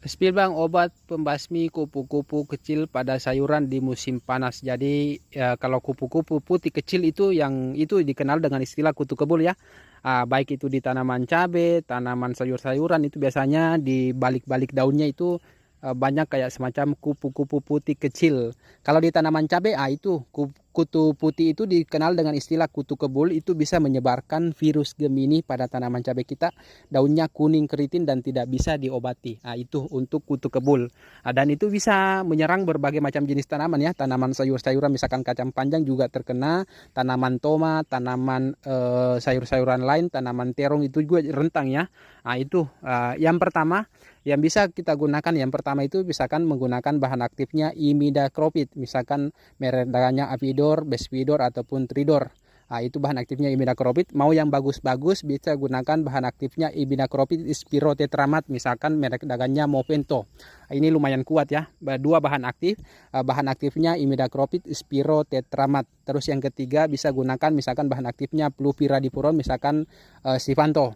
Spill bang, obat pembasmi kupu-kupu kecil pada sayuran di musim panas. Jadi kalau kupu-kupu putih kecil itu yang itu dikenal dengan istilah kutu kebul ya. Baik itu di tanaman cabai, tanaman sayur-sayuran itu biasanya di balik-balik daunnya itu banyak kayak semacam kupu-kupu putih kecil. Kalau di tanaman cabai, itu kutu putih itu dikenal dengan istilah kutu kebul. Itu bisa menyebarkan virus Gemini pada tanaman cabai kita. Daunnya kuning keriting dan tidak bisa diobati. Itu untuk kutu kebul. Dan itu bisa menyerang berbagai macam jenis tanaman ya. Tanaman sayur-sayuran misalkan kacang panjang juga terkena, tanaman tomat, tanaman sayur-sayuran lain, tanaman terong itu juga rentang ya. Itu yang pertama yang bisa kita gunakan, yang pertama itu misalkan menggunakan bahan aktifnya imidacloprid, misalkan merek dagangnya Avidor, Bespidor ataupun Tridor. Itu bahan aktifnya imidacloprid. Mau yang bagus-bagus bisa gunakan bahan aktifnya imidacloprid spirotetramat, misalkan merek dagangnya Movento. Ini lumayan kuat ya. Dua bahan aktif, bahan aktifnya imidacloprid spirotetramat. Terus yang ketiga bisa gunakan misalkan bahan aktifnya flupiradipuron, misalkan Sifanto.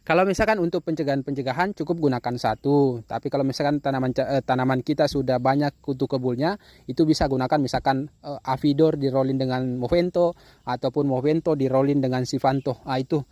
Kalau misalkan untuk pencegahan cukup gunakan satu. Tapi kalau misalkan tanaman kita sudah banyak kutu kebulnya, itu bisa gunakan misalkan Avidor dirolin dengan Movento ataupun Movento dirolin dengan Sifanto. Itu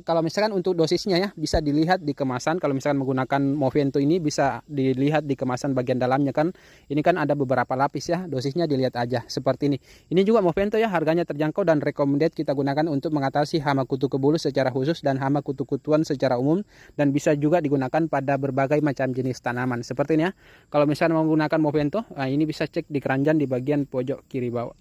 kalau misalkan untuk dosisnya ya bisa dilihat di kemasan. Kalau misalkan menggunakan Movento ini bisa dilihat di kemasan bagian dalamnya kan. Ini kan ada beberapa lapis ya. Dosisnya dilihat aja seperti ini. Ini juga Movento ya, harganya terjangkau dan recommended kita gunakan untuk mengatasi hama kutu kebul secara khusus dan hama kutu-kutuan secara umum, dan bisa juga digunakan pada berbagai macam jenis tanaman seperti ini ya. Kalau misalnya menggunakan Movento, ini bisa cek di keranjang di bagian pojok kiri bawah.